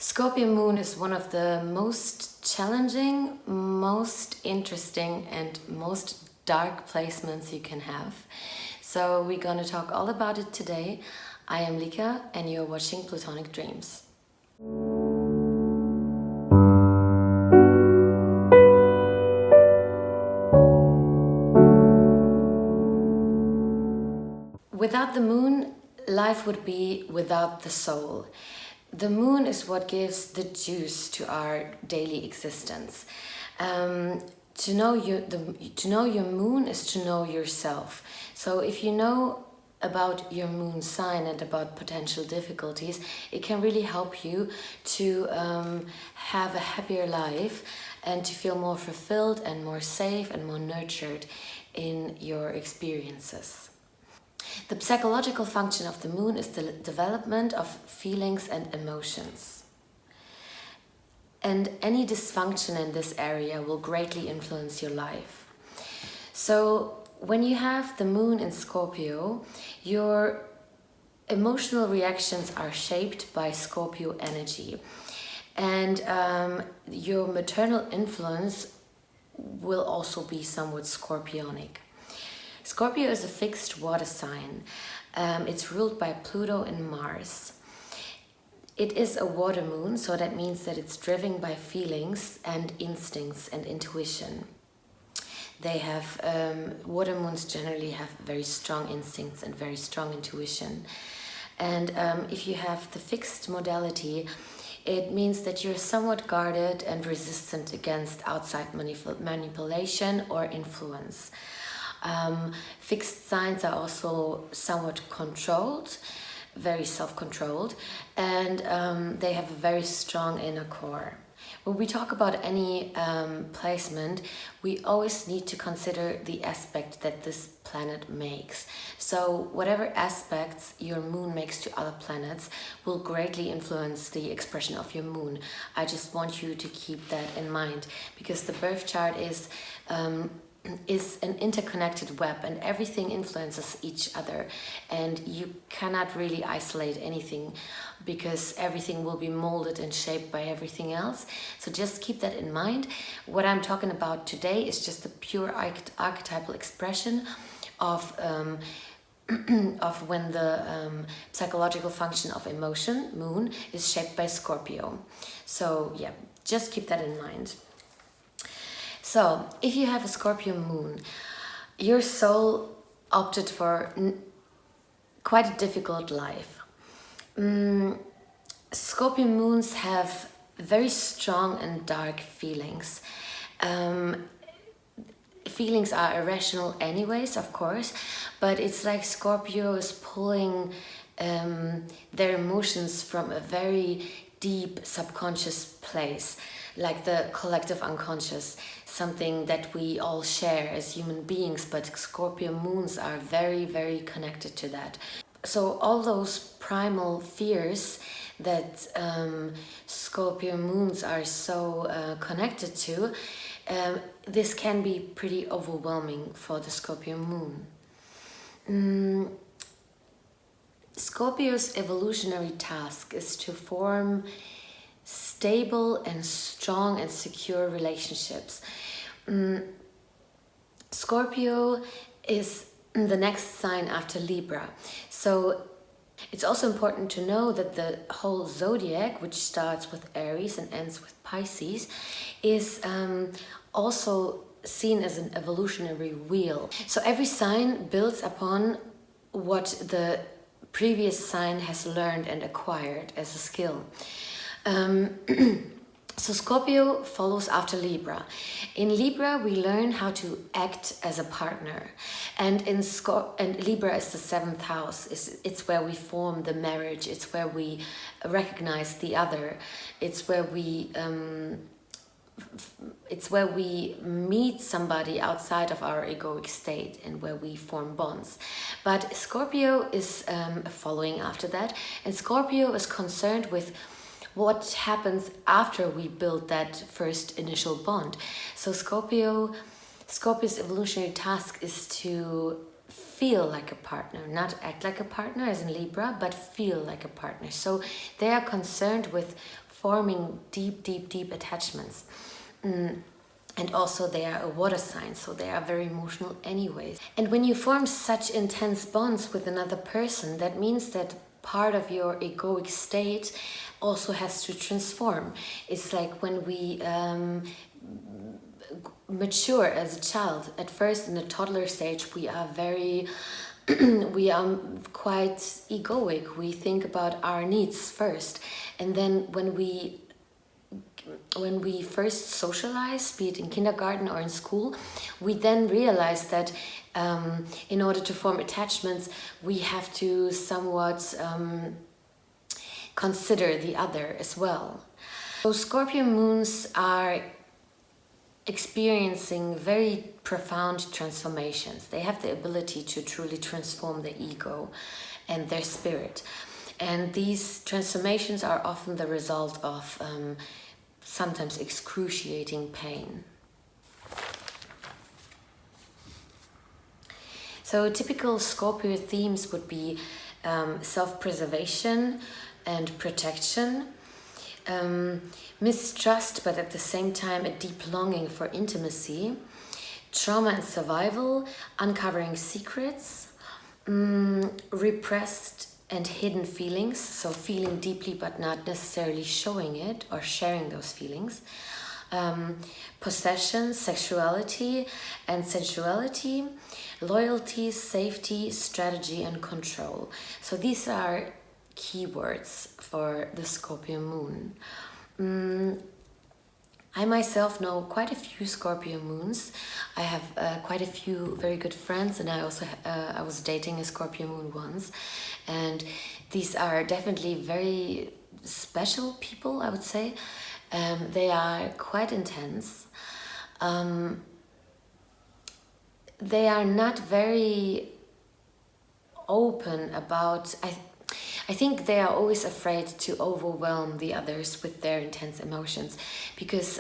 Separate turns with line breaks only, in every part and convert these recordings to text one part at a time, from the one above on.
Scorpio moon is one of the most challenging, most interesting and most dark placements you can have. So we're gonna talk all about it today. I am Lika and you're watching Platonic Dreams. Without the moon, life would be without the soul. The moon is what gives the juice to our daily existence. To know your moon is to know yourself. So if you know about your moon sign and about potential difficulties, it can really help you to have a happier life and to feel more fulfilled and more safe and more nurtured in your experiences. The psychological function of the moon is the development of feelings and emotions. And any dysfunction in this area will greatly influence your life. So when you have the moon in Scorpio, your emotional reactions are shaped by Scorpio energy. And your maternal influence will also be somewhat scorpionic. Scorpio is a fixed water sign. It's ruled by Pluto and Mars. It is a water moon, so that means that it's driven by feelings and instincts and intuition. They have, water moons generally have very strong instincts and very strong intuition. And if you have the fixed modality, it means that you're somewhat guarded and resistant against outside manipulation or influence. Fixed signs are also somewhat controlled, very self-controlled, and they have a very strong inner core. When we talk about any placement, we always need to consider the aspect that this planet makes. So whatever aspects your moon makes to other planets will greatly influence the expression of your moon. I just want you to keep that in mind, because the birth chart is an interconnected web and everything influences each other, and you cannot really isolate anything because everything will be molded and shaped by everything else. So just keep that in mind. What I'm talking about today is just a pure archetypal expression of when the psychological function of emotion, moon, is shaped by Scorpio. So yeah, just keep that in mind. So, if you have a Scorpio moon, your soul opted for quite a difficult life. Scorpio moons have very strong and dark feelings. Feelings are irrational anyways, of course, but it's like Scorpio is pulling their emotions from a very deep subconscious place, like the collective unconscious, something that we all share as human beings, but Scorpio moons are very, very connected to that. So all those primal fears that Scorpio moons are so connected to, this can be pretty overwhelming for the Scorpio moon. Scorpio's evolutionary task is to form stable and strong and secure relationships. Scorpio is the next sign after Libra. So it's also important to know that the whole zodiac, which starts with Aries and ends with Pisces, is also seen as an evolutionary wheel. So every sign builds upon what the previous sign has learned and acquired as a skill. So Scorpio follows after Libra. In Libra, we learn how to act as a partner. And Libra is the 7th house. It's where we form the marriage. It's where we recognize the other. It's where we meet somebody outside of our egoic state and where we form bonds. But Scorpio is following after that. And Scorpio is concerned with what happens after we build that first initial bond. So Scorpio's evolutionary task is to feel like a partner, not act like a partner as in Libra, but feel like a partner. So they are concerned with forming deep attachments. And also they are a water sign, so they are very emotional anyways. And when you form such intense bonds with another person, that means that part of your egoic state also has to transform. It's like when we mature as a child. At first, in the toddler stage, we are very we are quite egoic. We think about our needs first, and then when we first socialize, be it in kindergarten or in school, we then realize that in order to form attachments, we have to somewhat consider the other as well. So Scorpio moons are experiencing very profound transformations. They have the ability to truly transform the ego and their spirit. And these transformations are often the result of sometimes excruciating pain. So typical Scorpio themes would be self-preservation and protection, mistrust, but at the same time a deep longing for intimacy, trauma and survival, uncovering secrets, repressed and hidden feelings, so feeling deeply but not necessarily showing it or sharing those feelings, possession, sexuality and sensuality, loyalty, safety, strategy and control. So these are keywords for the Scorpio moon. I myself know quite a few Scorpio moons. I have quite a few very good friends, and I also I was dating a Scorpio moon once, and these are definitely very special people, I would say. They are quite intense. They are not very open about... I think they are always afraid to overwhelm the others with their intense emotions, because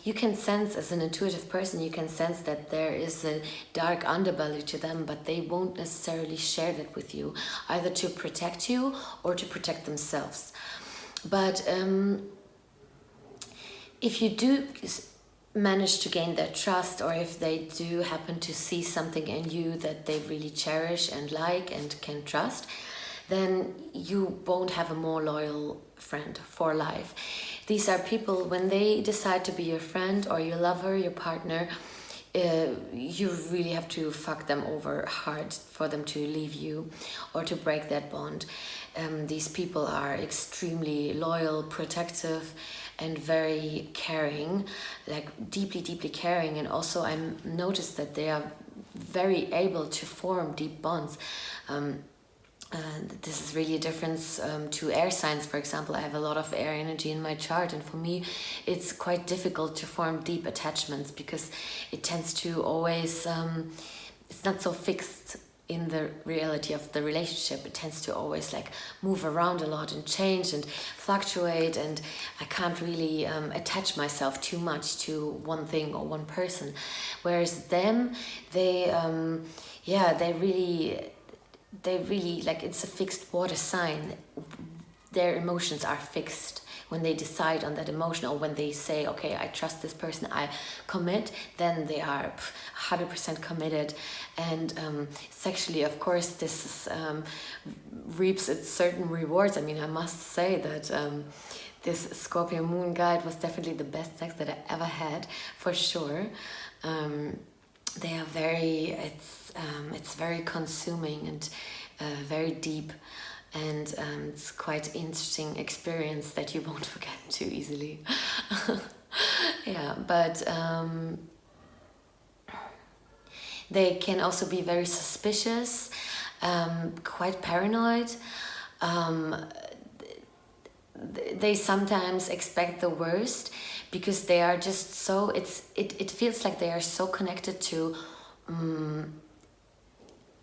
you can sense, as an intuitive person, you can sense that there is a dark underbelly to them, but they won't necessarily share that with you, either to protect you or to protect themselves. But if you do manage to gain their trust, or if they do happen to see something in you that they really cherish and like and can trust, then you won't have a more loyal friend for life. These are people, when they decide to be your friend or your lover, your partner, you really have to fuck them over hard for them to leave you or to break that bond. These people are extremely loyal, protective, and very caring, like deeply caring. And also I noticed that they are very able to form deep bonds. This is really a difference to air signs, for example. I have a lot of air energy in my chart, and for me it's quite difficult to form deep attachments, because it tends to always, it's not so fixed in the reality of the relationship. It tends to always like move around a lot and change and fluctuate, and I can't really attach myself too much to one thing or one person. Whereas them, they really, like, it's a fixed water sign. Their emotions are fixed. When they decide on that emotion, or when they say, okay, I trust this person, I commit, then they are 100% committed. And sexually, of course, this reaps its certain rewards. I mean, I must say that this Scorpio moon guide was definitely the best sex that I ever had, for sure. They are very, it's very consuming and very deep, and it's quite interesting experience that you won't forget too easily. Yeah, but they can also be very suspicious, quite paranoid. They sometimes expect the worst, because they are just so, it feels like they are so connected to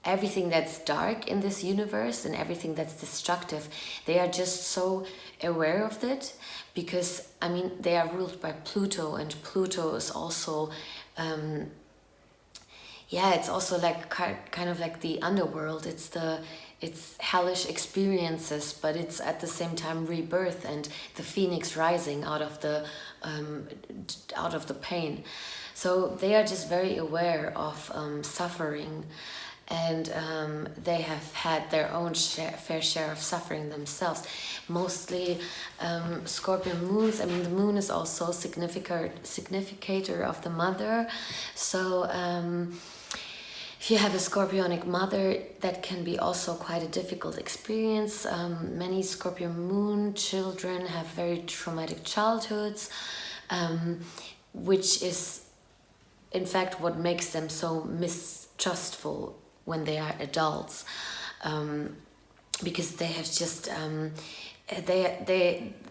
everything that's dark in this universe and everything that's destructive. They are just so aware of it, because I mean, they are ruled by Pluto, and Pluto is also it's also like kind of like the underworld. It's it's hellish experiences, but it's at the same time rebirth and the phoenix rising out of the pain. So they are just very aware of suffering, and they have had their own fair share of suffering themselves. Mostly Scorpio moons. I mean, the moon is also significator of the mother. So if you have a scorpionic mother, that can be also quite a difficult experience. Many Scorpio moon children have very traumatic childhoods, which is in fact what makes them so mistrustful when they are adults, because they have just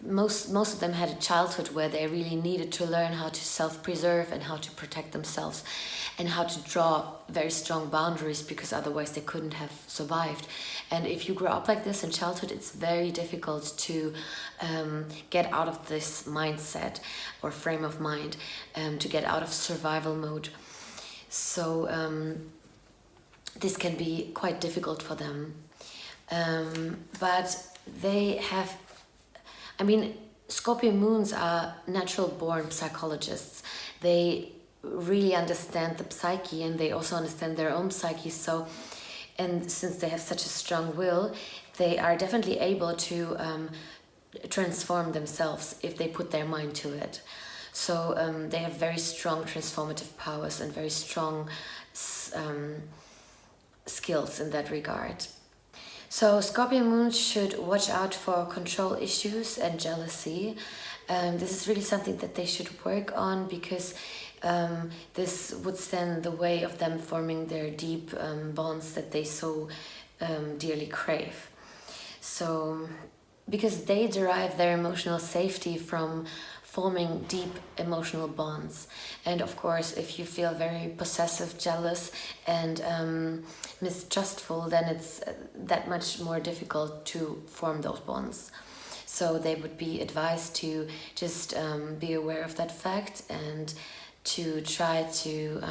most of them had a childhood where they really needed to learn how to self-preserve and how to protect themselves and how to draw very strong boundaries, because otherwise they couldn't have survived. And if you grow up like this in childhood, it's very difficult to get out of this mindset or frame of mind, to get out of survival mode. So this can be quite difficult for them. But they have, I mean, Scorpio moons are natural born psychologists. They really understand the psyche, and they also understand their own psyche. So, and since they have such a strong will, they are definitely able to transform themselves if they put their mind to it. So they have very strong transformative powers and very strong skills in that regard. So Scorpio moons should watch out for control issues and jealousy. This is really something that they should work on, because this would stand in the way of them forming their deep bonds that they so dearly crave. So, because they derive their emotional safety from forming deep emotional bonds. And of course, if you feel very possessive, jealous, and mistrustful, then it's that much more difficult to form those bonds. So they would be advised to just be aware of that fact and to try to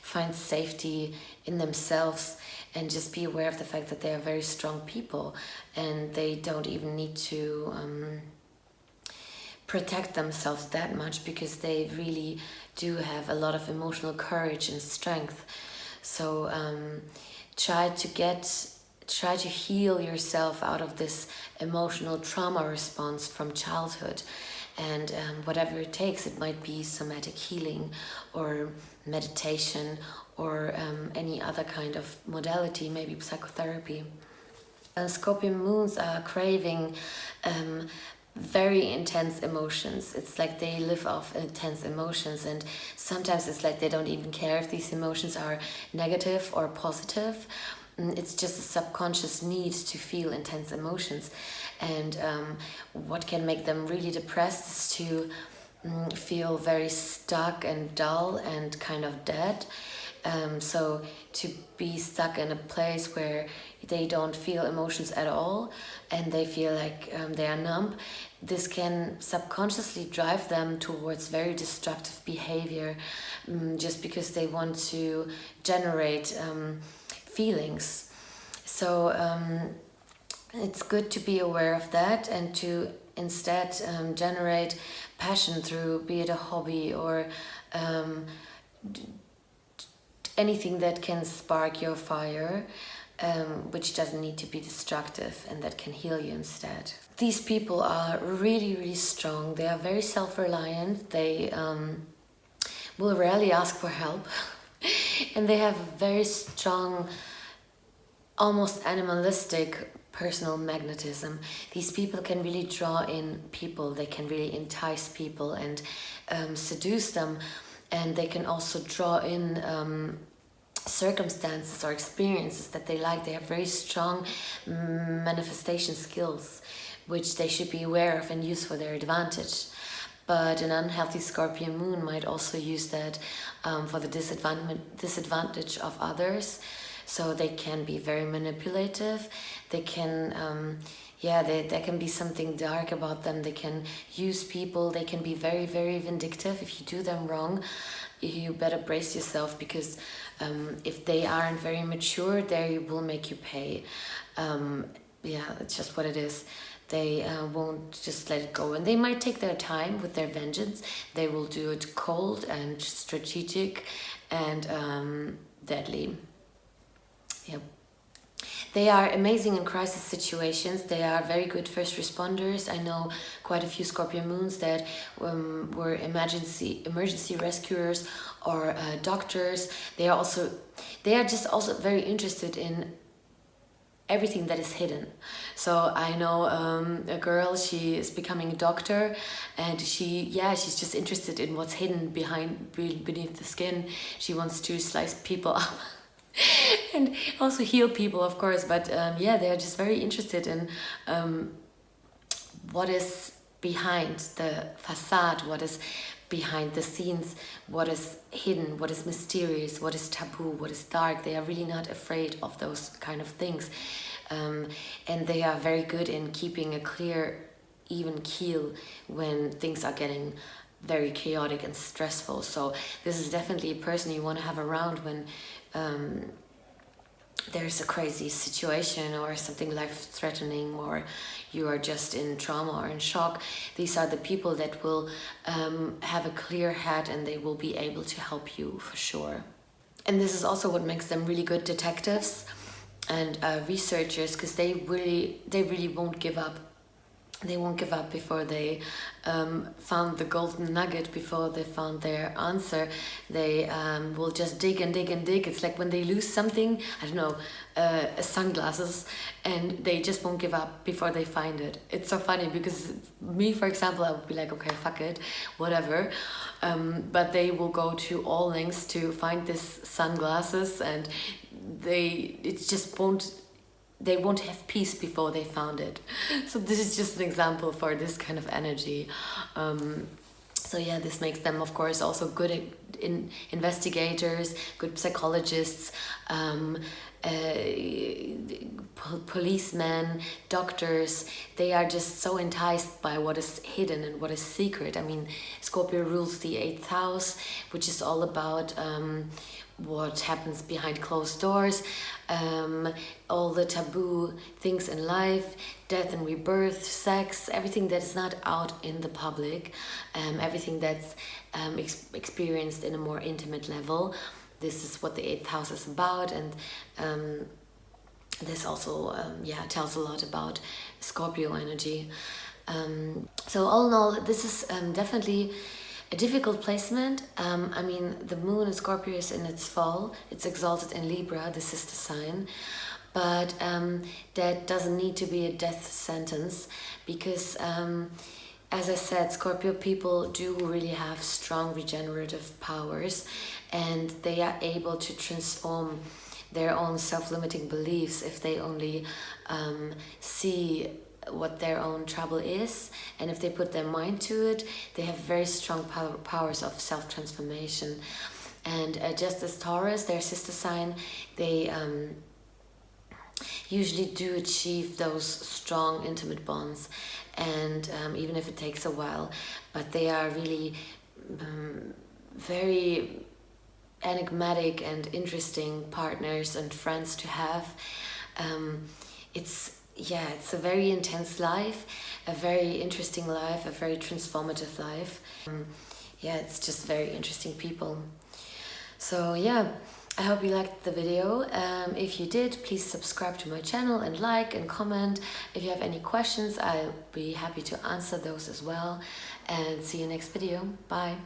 find safety in themselves, and just be aware of the fact that they are very strong people, and they don't even need to protect themselves that much, because they really do have a lot of emotional courage and strength. So try to heal yourself out of this emotional trauma response from childhood. And whatever it takes, it might be somatic healing or meditation or any other kind of modality, maybe psychotherapy. Scorpio moons are craving very intense emotions. It's like they live off intense emotions, and sometimes it's like they don't even care if these emotions are negative or positive. It's just a subconscious need to feel intense emotions. And what can make them really depressed is to feel very stuck and dull and kind of dead. So to be stuck in a place where they don't feel emotions at all, and they feel like they are numb, this can subconsciously drive them towards very destructive behavior, just because they want to generate feelings. So it's good to be aware of that, and to instead generate passion through, be it a hobby or anything that can spark your fire, which doesn't need to be destructive, and that can heal you instead. These people are really, really strong. They are very self-reliant. They will rarely ask for help. And they have a very strong, almost animalistic personal magnetism. These people can really draw in people. They can really entice people and seduce them. And they can also draw in circumstances or experiences that they like. They have very strong manifestation skills, which they should be aware of and use for their advantage. But an unhealthy Scorpio moon might also use that for the disadvantage of others. So they can be very manipulative. They can, there can be something dark about them. They can use people. They can be very, very vindictive if you do them wrong. you better brace yourself, because if they aren't very mature, they will make you pay. Yeah, it's just what it is. They won't just let it go, and they might take their time with their vengeance. They will do it cold and strategic and deadly. Yep. They are amazing in crisis situations. They are very good first responders. I know quite a few Scorpio moons that were emergency rescuers or doctors. They are just also very interested in everything that is hidden. So I know a girl, she is becoming a doctor, and she's just interested in what's hidden beneath the skin. She wants to slice people up. And also heal people, of course, but yeah, they're just very interested in what is behind the facade, what is behind the scenes, what is hidden, what is mysterious, what is taboo, what is dark. They are really not afraid of those kind of things, and they are very good in keeping a clear, even keel when things are getting very chaotic and stressful. So this is definitely a person you want to have around when there's a crazy situation or something life-threatening, or you are just in trauma or in shock. These are the people that will have a clear head, and they will be able to help you for sure. And this is also what makes them really good detectives and researchers, because they really won't give up. They won't give up before they found the golden nugget, before they found their answer. They will just dig and dig and dig. It's like when they lose something, I don't know, sunglasses, and they just won't give up before they find it. It's so funny, because me, for example, I would be like, okay, fuck it, whatever. But they will go to all lengths to find this sunglasses, and they won't have peace before they found it. So this is just an example for this kind of energy. So yeah, this makes them, of course, also good investigators, good psychologists, policemen, doctors. They are just so enticed by what is hidden and what is secret. I mean, Scorpio rules the 8th house, which is all about what happens behind closed doors, all the taboo things in life, death and rebirth, sex, everything that is not out in the public, everything that's experienced in a more intimate level. This is what the 8th house is about, and this also tells a lot about Scorpio energy. So all in all, this is definitely a difficult placement. I mean, the moon in Scorpio is in its fall. It's exalted in Libra, the sister sign. But that doesn't need to be a death sentence, because as I said, Scorpio people do really have strong regenerative powers, and they are able to transform their own self-limiting beliefs if they only see what their own trouble is, and if they put their mind to it, they have very strong powers of self-transformation. And just as Taurus, their sister sign, they usually do achieve those strong intimate bonds, and even if it takes a while, but they are really very enigmatic and interesting partners and friends to have. It's a very intense life, a very interesting life, a very transformative life. It's just very interesting people. So yeah, I hope you liked the video. If you did, please subscribe to my channel and like and comment. If you have any questions, I'll be happy to answer those as well. And see you next video. Bye.